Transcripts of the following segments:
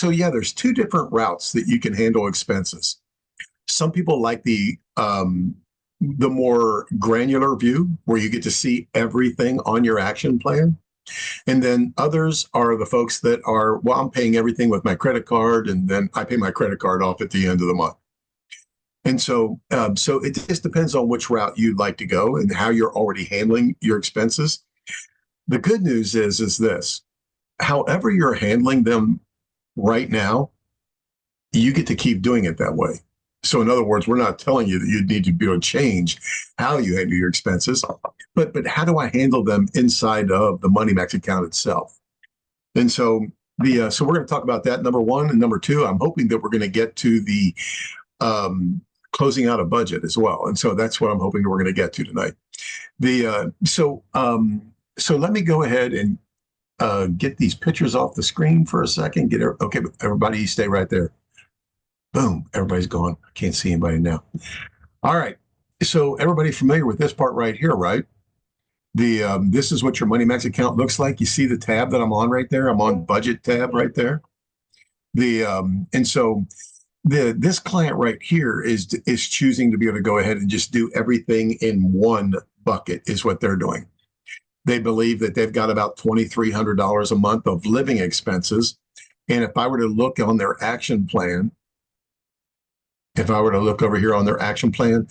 so yeah, there's two different routes that you can handle expenses. Some people like the more granular view where you get to see everything on your action plan. And then others are the folks that are, well, I'm paying everything with my credit card, and then I pay my credit card off at the end of the month. And so it just depends on which route you'd like to go and how you're already handling your expenses. The good news is this: however you're handling them right now, you get to keep doing it that way. So in other words, we're not telling you that you need to be able to change how you handle your expenses, but how do I handle them inside of the Money Max account itself? And so so we're going to talk about that, number one. And number two, I'm hoping that we're going to get to the closing out a budget as well. And so that's what I'm hoping we're going to get to tonight. So let me go ahead and get these pictures off the screen for a second. Okay, everybody stay right there. Boom, everybody's gone. I can't see anybody now. All right, so everybody familiar with this part right here, right? This is what your Money Max account looks like. You see the tab that I'm on right there? I'm on budget tab right there. And so this client right here is choosing to be able to go ahead and just do everything in one bucket is what they're doing. They believe that they've got about $2,300 a month of living expenses. And if I were to look on their action plan, if I were to look over here on their action plan,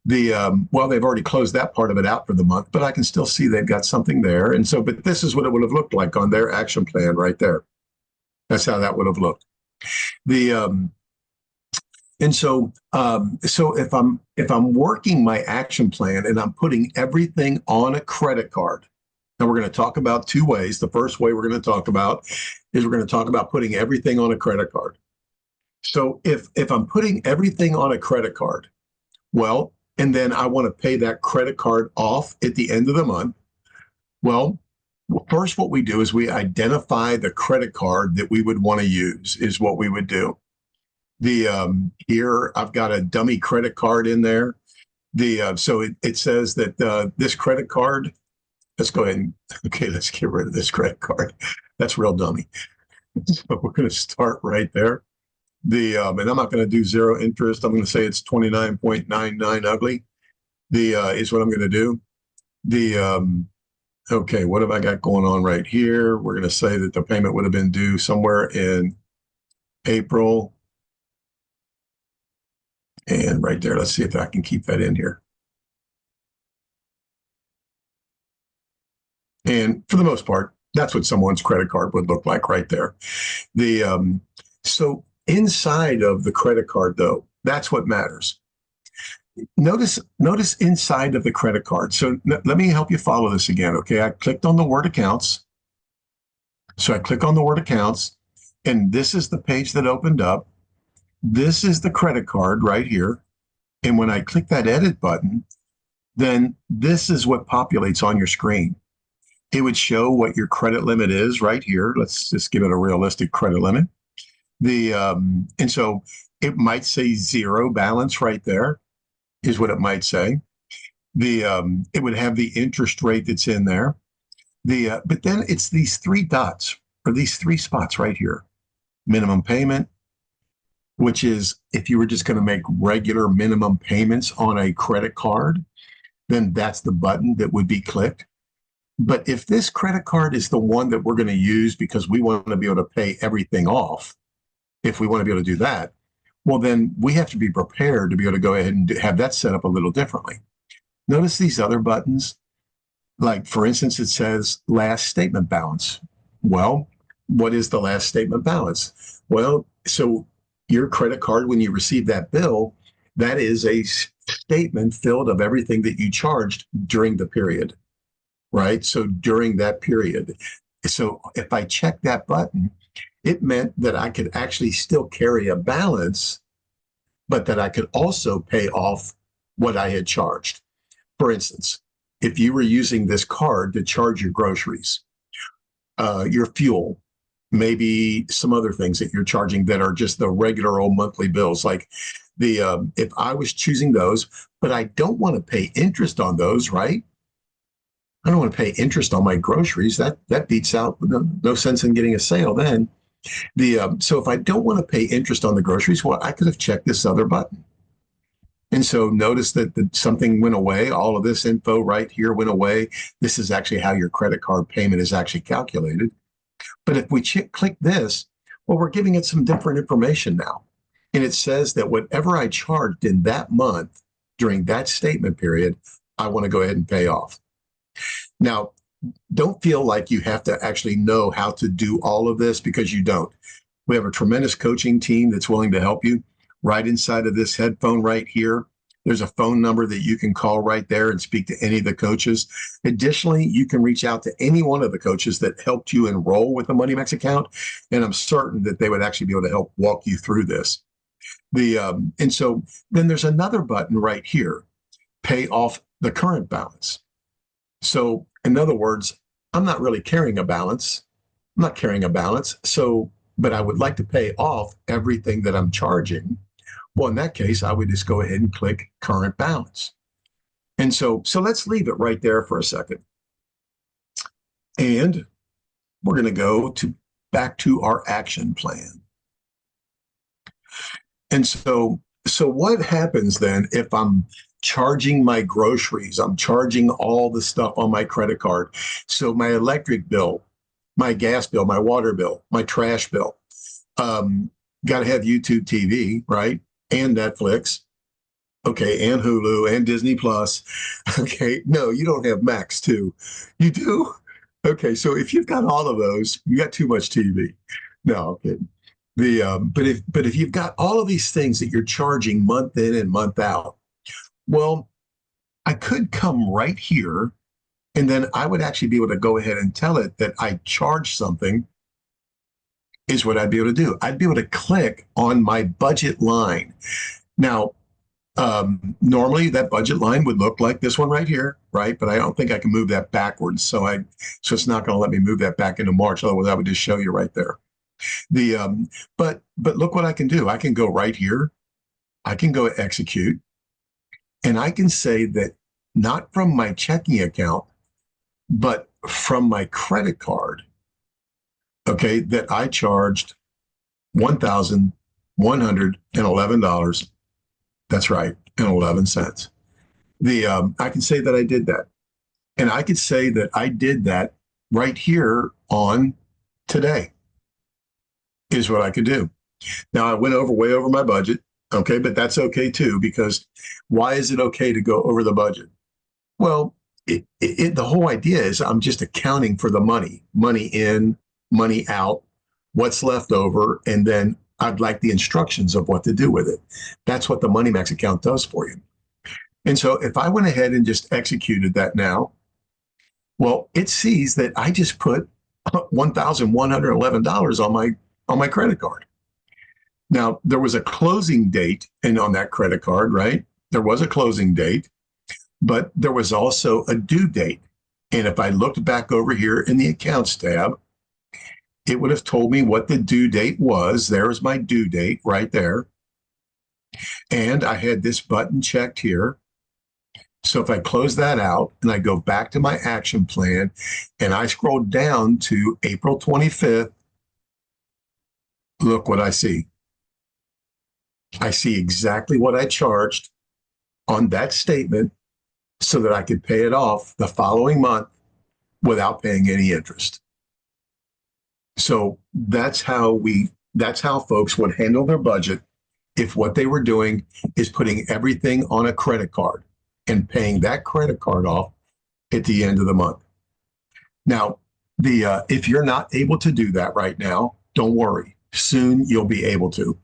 well, they've already closed that part of it out for the month, but I can still see they've got something there. And so, but this is what it would have looked like on their action plan right there. That's how that would have looked. So if I'm working my action plan and I'm putting everything on a credit card, now we're going to talk about two ways. The first way we're going to talk about is we're going to talk about putting everything on a credit card. So if I'm putting everything on a credit card, well, and then I want to pay that credit card off at the end of the month, well, first what we do is we identify the credit card that we would want to use is what we would do. Here I've got a dummy credit card in there. So it says that this credit card, let's go ahead and, okay, let's get rid of this credit card. That's real dummy. So we're going to start right there. And I'm not going to do zero interest. I'm going to say it's 29.99 ugly. Is what I'm going to do. Okay, what have I got going on right here? We're going to say that the payment would have been due somewhere in April. And right there, let's see if I can keep that in here. And for the most part, that's what someone's credit card would look like right there. So inside of the credit card, though, that's what matters. Notice inside of the credit card. So let me help you follow this again. Okay, I clicked on the word accounts. So I click on the word accounts, and this is the page that opened up. This is the credit card right here. And when I click that edit button, then this is what populates on your screen. It would show what your credit limit is right here. Let's just give it a realistic credit limit. And so it might say zero balance right there is what it might say. It would have the interest rate that's in there. But then it's these three dots or these three spots right here. Minimum payment, which is if you were just going to make regular minimum payments on a credit card, then that's the button that would be clicked. But if this credit card is the one that we're going to use because we want to be able to pay everything off, if we want to be able to do that, well, then we have to be prepared to be able to go ahead and have that set up a little differently. Notice these other buttons, like for instance, it says last statement balance. Well, what is the last statement balance? Well, so your credit card, when you receive that bill, that is a statement filled of everything that you charged during the period, right? So during that period. So if I check that button, it meant that I could actually still carry a balance, but that I could also pay off what I had charged. For instance, if you were using this card to charge your groceries, your fuel, maybe some other things that you're charging that are just the regular old monthly bills, like if I was choosing those, but I don't want to pay interest on those, right? I don't want to pay interest on my groceries. That beats out, no sense in getting a sale then. So if I don't want to pay interest on the groceries, well, I could have checked this other button. And so notice that something went away. All of this info right here went away. This is actually how your credit card payment is actually calculated. But if we click this, well, we're giving it some different information now. And it says that whatever I charged in that month during that statement period, I want to go ahead and pay off. Now, don't feel like you have to actually know how to do all of this, because you don't. We have a tremendous coaching team that's willing to help you. Right inside of this headphone right here, there's a phone number that you can call right there and speak to any of the coaches. Additionally, you can reach out to any one of the coaches that helped you enroll with the MoneyMax account, and I'm certain that they would actually be able to help walk you through this. And so then there's another button right here, pay off the current balance. So in other words, I'm not really carrying a balance. I'm not carrying a balance. So, but I would like to pay off everything that I'm charging. Well, in that case, I would just go ahead and click current balance. And so let's leave it right there for a second. And we're going to go back to our action plan. And so what happens then if I'm charging my groceries, I'm charging all the stuff on my credit card? So my electric bill, my gas bill, my water bill, my trash bill, got to have YouTube TV, right? And Netflix, okay, and Hulu and Disney Plus. Okay, no, you don't have Max too. You do? Okay, so if you've got all of those, you got too much TV. No, I'm kidding. But if you've got all of these things that you're charging month in and month out, well, I could come right here, and then I would actually be able to go ahead and tell it that I charge something. Is what I'd be able to do. I'd be able to click on my budget line. Now, normally that budget line would look like this one right here, right? But I don't think I can move that backwards. So it's not going to let me move that back into March. Otherwise, I would just show you right there. But look what I can do. I can go right here. I can go execute, and I can say that not from my checking account, but from my credit card, okay, that I charged $1,111. That's right, and 11 cents. I can say that I did that. And I could say that I did that right here on today, is what I could do. Now, I went way over my budget, okay, but that's okay too, because why is it okay to go over the budget? Well, the whole idea is I'm just accounting for the money in, money out, what's left over, and then I'd like the instructions of what to do with it. That's what the MoneyMax account does for you. And so if I went ahead and just executed that now, well, it sees that I just put $1,111 on my credit card. Now, there was a closing date on that credit card, right? There was a closing date, but there was also a due date. And if I looked back over here in the accounts tab, it would have told me what the due date was. There's my due date right there. And I had this button checked here. So if I close that out and I go back to my action plan and I scroll down to April 25th, look what I see. I see exactly what I charged on that statement so that I could pay it off the following month without paying any interest. So that's how folks would handle their budget if what they were doing is putting everything on a credit card and paying that credit card off at the end of the month. Now, if you're not able to do that right now, don't worry. Soon you'll be able to.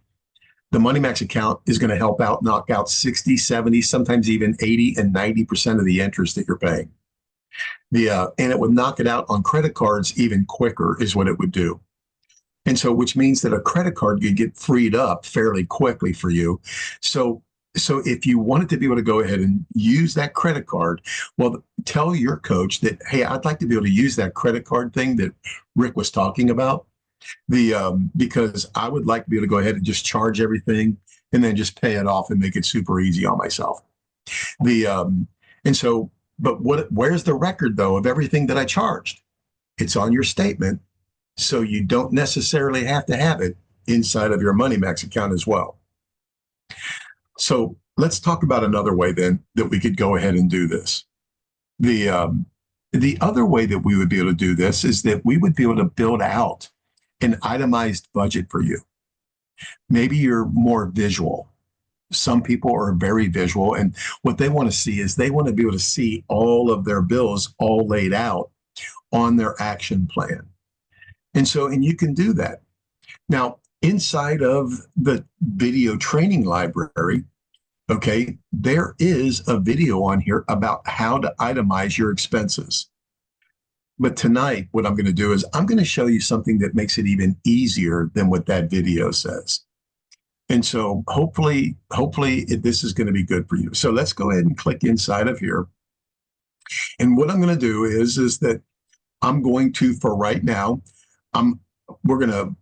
The MoneyMax account is going to help out, knock out 60, 70, sometimes even 80 and 90% of the interest that you're paying. And it would knock it out on credit cards even quicker is what it would do. And so, which means that a credit card could get freed up fairly quickly for you. So if you wanted to be able to go ahead and use that credit card, well, tell your coach that, hey, I'd like to be able to use that credit card thing that Rick was talking about, because I would like to be able to go ahead and just charge everything and then just pay it off and make it super easy on myself. But where's the record though of everything that I charged? It's on your statement. So you don't necessarily have to have it inside of your MoneyMax account as well. So let's talk about another way then that we could go ahead and do this. The other way that we would be able to do this is that we would be able to build out an itemized budget for you. Maybe you're more visual. Some people are very visual, and what they want to see is they want to be able to see all of their bills all laid out on their action plan. And you can do that. Now, inside of the video training library, okay, there is a video on here about how to itemize your expenses. But tonight, what I'm going to do is I'm going to show you something that makes it even easier than what that video says. And so hopefully this is going to be good for you. So let's go ahead and click inside of here. And what I'm going to do is that I'm going to, for right now, we're going to,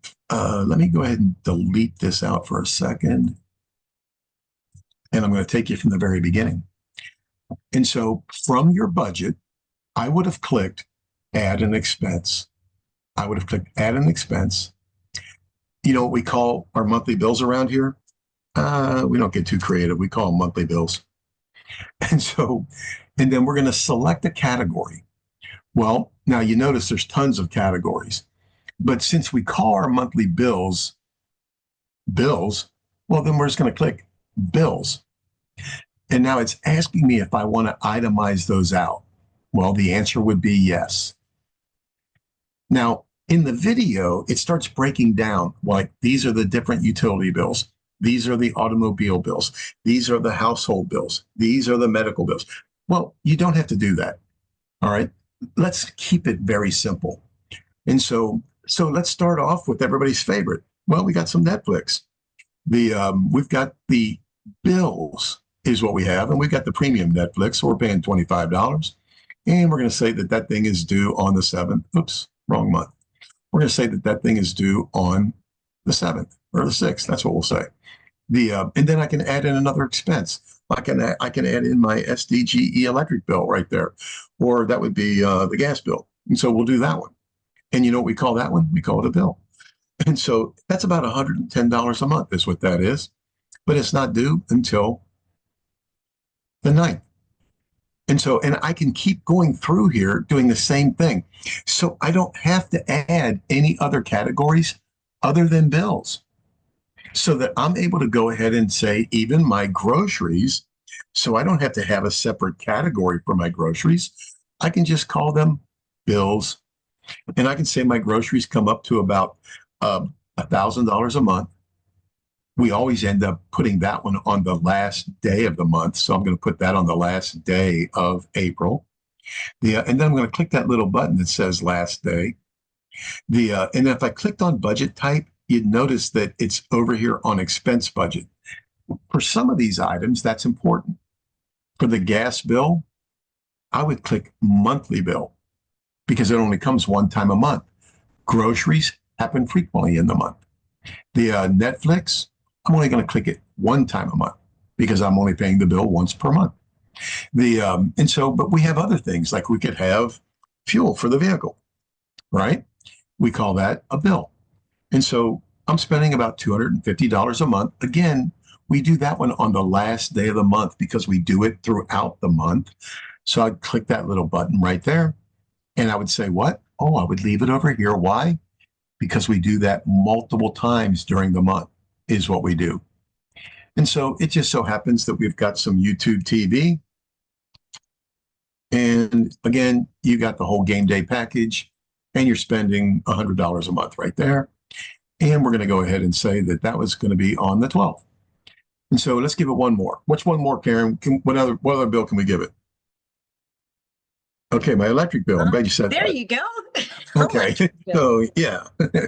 let me go ahead and delete this out for a second. And I'm going to take you from the very beginning. And so from your budget, I would have clicked add an expense. I would have clicked add an expense. You know what we call our monthly bills around here? We don't get too creative. We call them monthly bills. And then we're going to select a category. Well, now you notice there's tons of categories. But since we call our monthly bills, well, then we're just going to click bills. And now it's asking me if I want to itemize those out. Well, the answer would be yes. Now, in the video, it starts breaking down, like these are the different utility bills. These are the automobile bills. These are the household bills. These are the medical bills. Well, you don't have to do that. All right. Let's keep it very simple. And so let's start off with everybody's favorite. Well, we got some Netflix. We've got the bills is what we have, and we've got the premium Netflix. So we're paying $25, and we're going to say that thing is due on the 7th. Oops, wrong month. We're going to say that thing is due on the 7th or the 6th. That's what we'll say. And then I can add in another expense. I can add in my SDGE electric bill right there, or that would be the gas bill. And so we'll do that one. And you know what we call that one? We call it a bill. And so that's about $110 a month is what that is. But it's not due until the 9th. And I can keep going through here doing the same thing. So I don't have to add any other categories other than bills, so that I'm able to go ahead and say even my groceries. So I don't have to have a separate category for my groceries. I can just call them bills. And I can say my groceries come up to about $1,000 a month. We always end up putting that one on the last day of the month. So I'm going to put that on the last day of April. And then I'm going to click that little button that says last day. And if I clicked on budget type, you'd notice that it's over here on expense budget. For some of these items, that's important. For the gas bill, I would click monthly bill because it only comes one time a month. Groceries happen frequently in the month. The Netflix, I'm only going to click it one time a month because I'm only paying the bill once per month. But we have other things, like we could have fuel for the vehicle, right? We call that a bill. And so I'm spending about $250 a month. Again, we do that one on the last day of the month because we do it throughout the month. So I'd click that little button right there. And I would say, what? Oh, I would leave it over here. Why? Because we do that multiple times during the month is what we do. And so it just so happens that we've got some YouTube TV. And again, you got the whole game day package, and you're spending $100 a month right there. And we're going to go ahead and say that was going to be on the 12th. And so let's give it one more. What's one more, Karen? What other bill can we give it? Okay, my electric bill. I'm glad you said that. There you go. Okay, so yeah,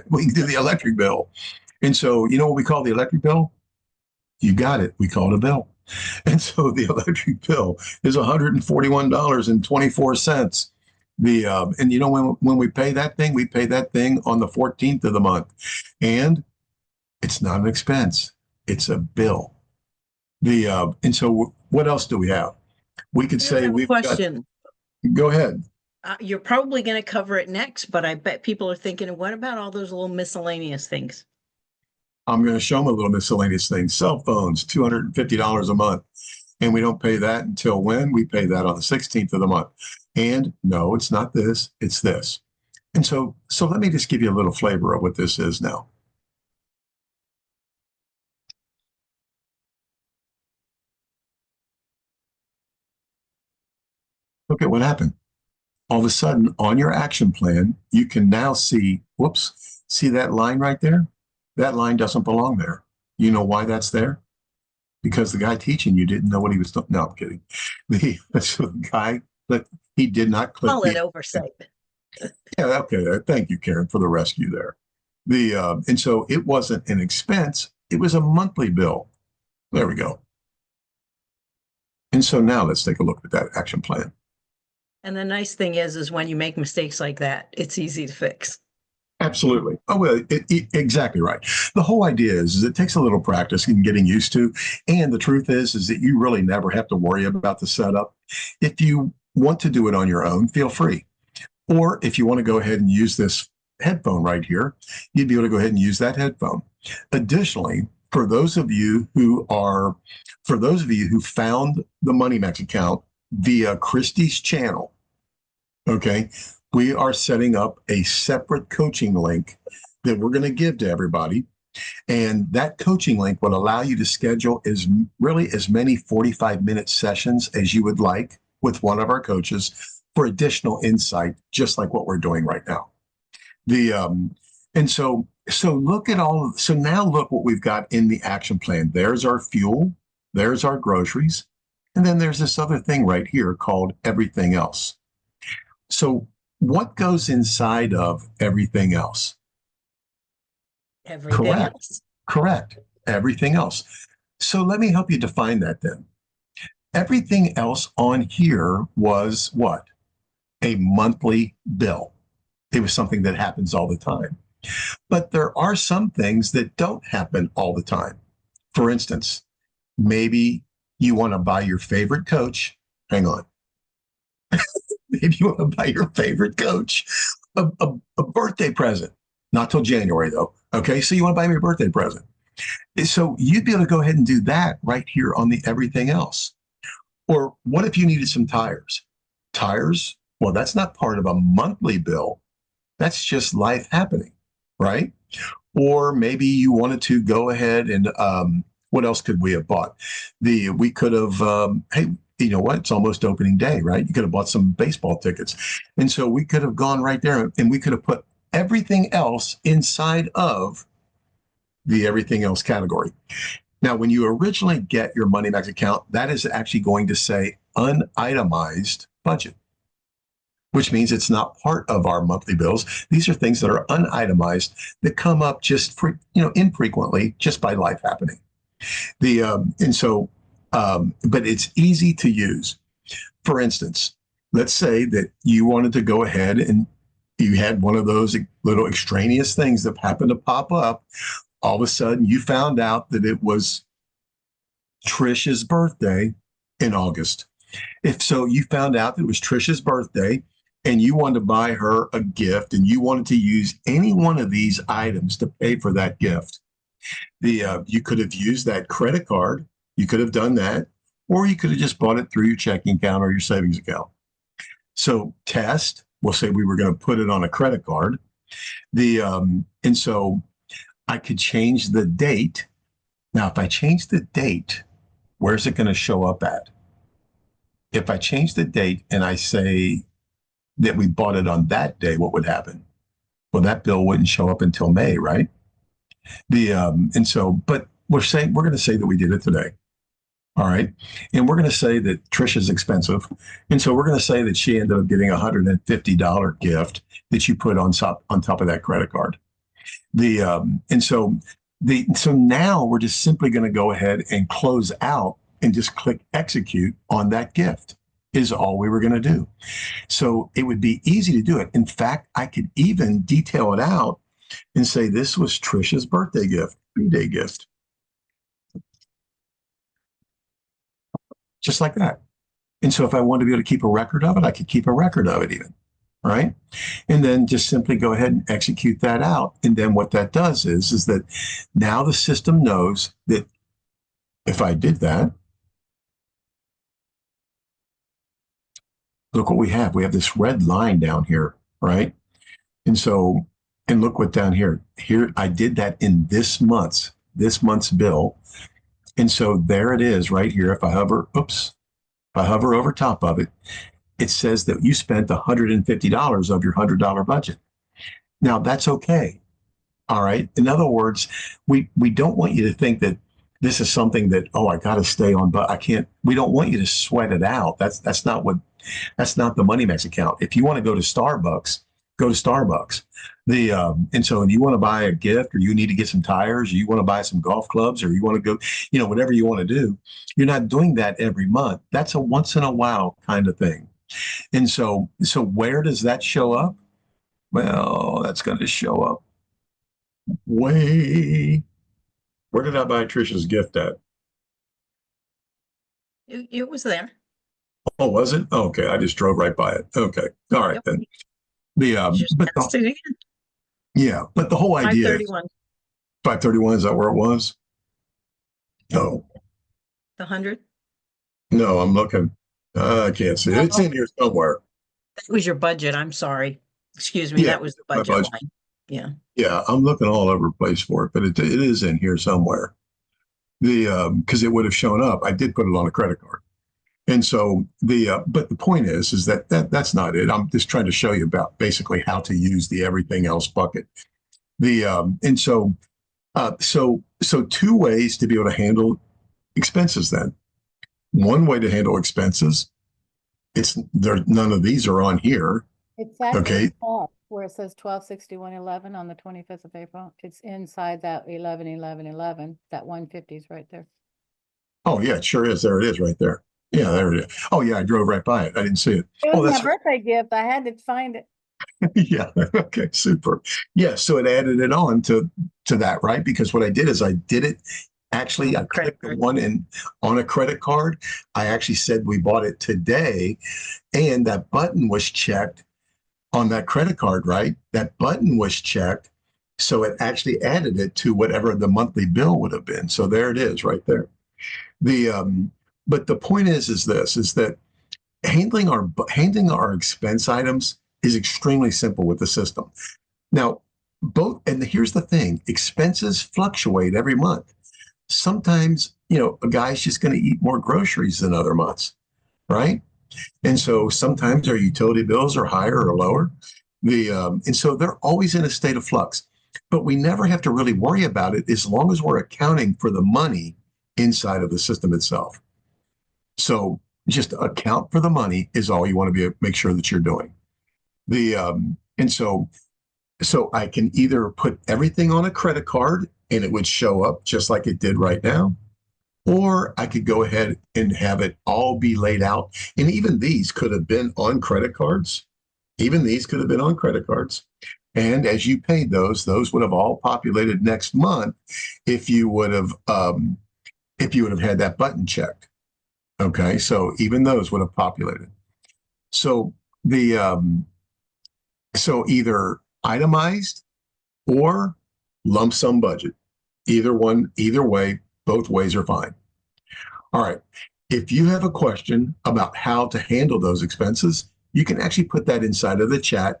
we can do the electric bill. And so you know what we call the electric bill? You got it. We call it a bill. And so the electric bill is $141.24. And you know when we pay that thing, we pay that thing on the 14th of the month. And it's not an expense. It's a bill. And so what else do we have? We could say we've got. Go ahead. You're probably going to cover it next, but I bet people are thinking, what about all those little miscellaneous things? I'm going to show them a little miscellaneous things. Cell phones, $250 a month. And we don't pay that until when? We pay that on the 16th of the month. And no, it's not this, it's this. And so let me just give you a little flavor of what this is now. Look at what happened. All of a sudden on your action plan, you can now see, whoops, see that line right there? That line doesn't belong there. You know why that's there? Because the guy teaching you didn't know what he was doing. No, I'm kidding. The guy, but he did not click Call it the. oversight. Yeah, okay. Thank you, Karen, for the rescue there. And so it wasn't an expense; it was a monthly bill. There we go. And so now let's take a look at that action plan. And the nice thing is when you make mistakes like that, it's easy to fix. Absolutely. Oh, well, exactly right. The whole idea is it takes a little practice and getting used to. And the truth is that you really never have to worry about the setup. If you want to do it on your own, feel free. Or if you want to go ahead and use this headphone right here, you'd be able to go ahead and use that headphone. Additionally, for those of you who found the MoneyMax account via Christie's channel, okay, we are setting up a separate coaching link that we're going to give to everybody. And that coaching link will allow you to schedule as many 45-minute sessions as you would like with one of our coaches for additional insight, just like what we're doing right now. So look at so now look what we've got in the action plan. There's our fuel, there's our groceries, and then there's this other thing right here called everything else. So what goes inside of everything else? Everything Correct. else. Correct. Everything else. So let me help you define that then. Everything else on here was what? A monthly bill. It was something that happens all the time. But there are some things that don't happen all the time. For instance, maybe you want to buy your favorite coach. Hang on. Maybe you want to buy your favorite coach a birthday present. Not till January, though. Okay, so you want to buy me a birthday present. So you'd be able to go ahead and do that right here on the everything else. Or what if you needed some tires? Tires, well, that's not part of a monthly bill. That's just life happening, right? Or maybe you wanted to go ahead and what else could we have bought? We could have, hey, you know what? It's almost opening day, right? You could have bought some baseball tickets. And so we could have gone right there and we could have put everything else inside of the everything else category. Now, when you originally get your MoneyMax account, that is actually going to say unitemized budget, which means it's not part of our monthly bills. These are things that are unitemized that come up just infrequently, just by life happening. But it's easy to use. For instance, let's say that you wanted to go ahead and you had one of those little extraneous things that happened to pop up. All of a sudden, you found out that it was Trisha's birthday in August. If so, you found out that it was Trisha's birthday and you wanted to buy her a gift and you wanted to use any one of these items to pay for that gift. You could have used that credit card. You could have done that, or you could have just bought it through your checking account or your savings account. So we'll say we were going to put it on a credit card. And so I could change the date. Now, if I change the date, where's it going to show up at? If I change the date and I say that we bought it on that day, what would happen? Well, that bill wouldn't show up until May, right? But we're going to say that we did it today. All right. And we're going to say that Trisha's expensive. And so we're going to say that she ended up getting a $150 gift that you put on top of that credit card. So now we're just simply going to go ahead and close out and just click execute on that gift is all we were going to do. So it would be easy to do it. In fact, I could even detail it out and say this was Trisha's birthday gift, 3-day gift. Just like that. And so if I wanted to be able to keep a record of it, I could keep a record of it even. right? And then just simply go ahead and execute that out. And then what that does is that now the system knows that if I did that, look what we have. We have this red line down here, right? And so, and look what down here. Here, I did that in this month's bill. And so there it is right here. If I hover, oops, if I hover over top of it, it says that you spent $150 of your $100 budget. Now that's okay. All right. In other words, we don't want you to think that this is something that, oh, I got to stay on, but I can't. We don't want you to sweat it out. That's not the Money Max account. If you want to go to Starbucks, go to Starbucks. And so if you want to buy a gift, or you need to get some tires, or you want to buy some golf clubs, or you want to go, whatever you want to do, you're not doing that every month. That's a once in a while kind of thing. And so where does that show up? Well, that's going to show up way. Where did I buy Trisha's gift at? It was there. Oh, was it? Okay, I just drove right by it. Okay, all right Yep. then. Just But passed it again. yeah, but the whole idea is 531, 531. Is that where it was? No, the 100. no, I'm looking. I can't see it. It's in here somewhere. That was your budget. I'm sorry. Excuse me. Yeah, That was the my budget budget. line. Yeah. Yeah, I'm looking all over the place for it, but it is in here somewhere. Because it would have shown up. I did put it on a credit card. And so but the point is that's not it. I'm just trying to show you about basically how to use the everything else bucket. And so two ways to be able to handle expenses then. One way to handle expenses, it's there, none of these are on here. It's actually Okay. off where it says 12/61/11 on the 25th of April. It's inside that 11/11/11. That 150 is right there. Oh yeah, it sure is. There it is right there. Yeah, there it is. Oh yeah, I drove right by it. I didn't see it. It Oh, was that's my birthday gift. I had to find it. yeah. Okay, super. Yeah, so it added it on to that, right? Because what I did is I did it actually, I Credit clicked the card. one in on a credit card. I actually said we bought it today, and that button was checked on that credit card, right? That button was checked. So it actually added it to whatever the monthly bill would have been. So there it is right there. But the point is this is that handling our expense items is extremely simple with the system. Now, and here's the thing, expenses fluctuate every month. Sometimes, a guy's just going to eat more groceries than other months, right? And so sometimes our utility bills are higher or lower. And so they're always in a state of flux, but we never have to really worry about it as long as we're accounting for the money inside of the system itself. So just account for the money is all you want to make sure that you're doing. And so I can either put everything on a credit card and it would show up just like it did right now, or I could go ahead and have it all be laid out. And even these could have been on credit cards. Even these could have been on credit cards. And as you paid those would have all populated next month if you would have had that button checked. Okay, so even those would have populated. So so either itemized or lump sum budget. Either way, both ways are fine. All right. If you have a question about how to handle those expenses, you can actually put that inside of the chat,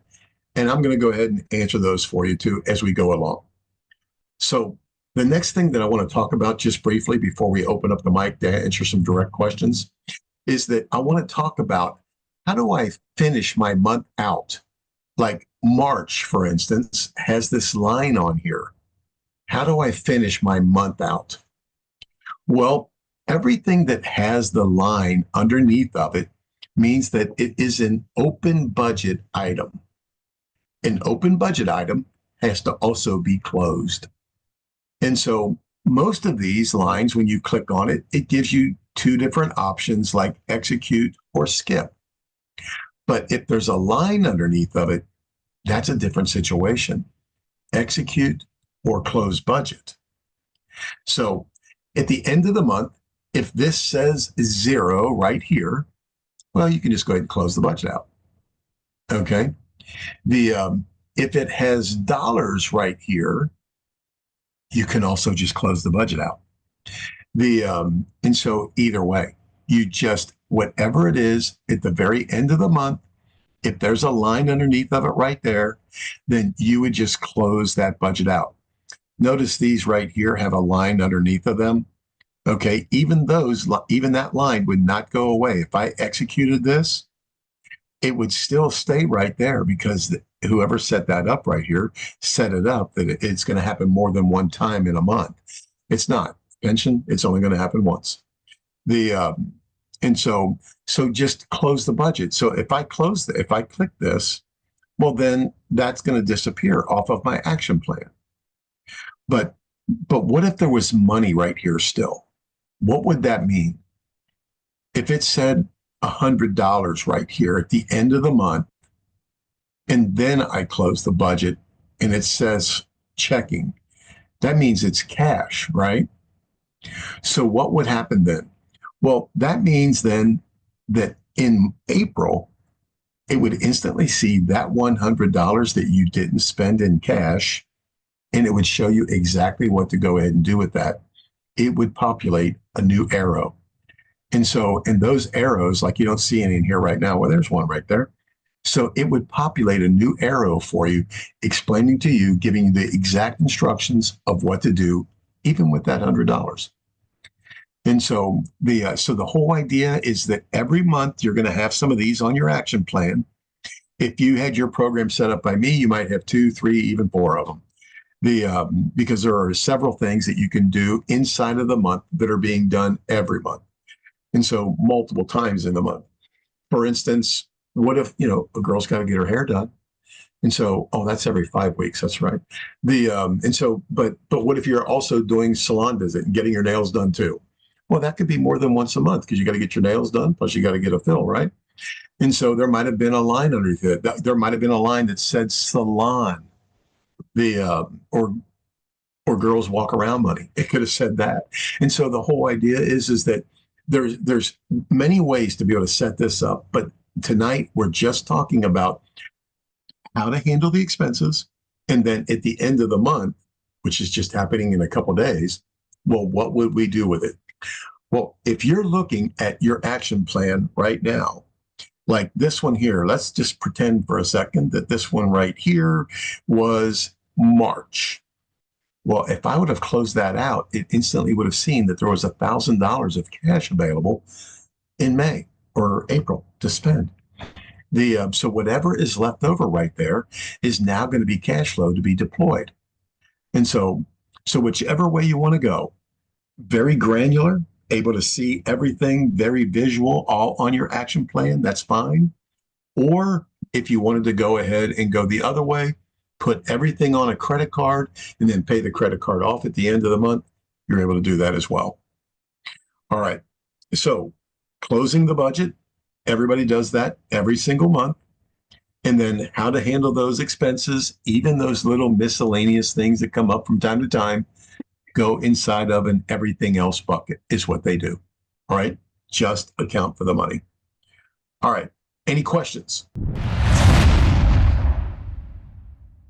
and I'm going to go ahead and answer those for you too as we go along. So the next thing that I want to talk about just briefly before we open up the mic to answer some direct questions is that I want to talk about how do I finish my month out? Like March, for instance, has this line on here. How do I finish my month out? Well, everything that has the line underneath of it means that it is an open budget item. An open budget item has to also be closed. And so most of these lines, when you click on it, it gives you two different options like execute or skip. But if there's a line underneath of it, that's a different situation. Execute or close budget. So at the end of the month, if this says 0 right here, well, you can just go ahead and close the budget out. Okay. If it has dollars right here, you can also just close the budget out. And so either way, you just, whatever it is at the very end of the month, if there's a line underneath of it right there, then you would just close that budget out. Notice these right here have a line underneath of them. Okay, even that line would not go away. If I executed this, it would still stay right there because whoever set that up right here set it up that it's going to happen more than one time in a month. It's not. Pension, it's only going to happen once. And so just close the budget. So if I click this, well, then that's going to disappear off of my action plan. But what if there was money right here still? What would that mean? If it said $100 right here at the end of the month, and then I close the budget and it says checking, that means it's cash, right? So what would happen then? Well, that means then that in April, it would instantly see that $100 that you didn't spend in cash, and it would show you exactly what to go ahead and do with that. It would populate a new arrow. And so, and those arrows, like you don't see any in here right now, well, there's one right there. So it would populate a new arrow for you, explaining to you, giving you the exact instructions of what to do, even with that $100. And so the whole idea is that every month you're going to have some of these on your action plan. If you had your program set up by me, you might have 2, 3, even 4 of them. Because there are several things that you can do inside of the month that are being done every month. And so multiple times in the month. For instance, what if, a girl's got to get her hair done? And so, that's every 5 weeks. That's right. But what if you're also doing salon visit and getting your nails done too? Well, that could be more than once a month because you got to get your nails done. Plus you got to get a fill, right? And so there might have been a line underneath it. There might have been a line that said salon, or girls walk around money. It could have said that. And so the whole idea is that there's many ways to be able to set this up. But tonight we're just talking about how to handle the expenses. And then at the end of the month, which is just happening in a couple of days, well, what would we do with it? Well, if you're looking at your action plan right now, like this one here, let's just pretend for a second that this one right here was March. Well, if I would have closed that out, it instantly would have seen that there was $1,000 of cash available in May or April to spend. So whatever is left over right there is now going to be cash flow to be deployed. And so whichever way you want to go, very granular, able to see everything, very visual, all on your action plan, that's fine. Or if you wanted to go ahead and go the other way, put everything on a credit card and then pay the credit card off at the end of the month, you're able to do that as well. All right. So closing the budget, everybody does that every single month. And then how to handle those expenses, even those little miscellaneous things that come up from time to time, go inside of an everything else bucket is what they do. All right. Just account for the money. All right. Any questions?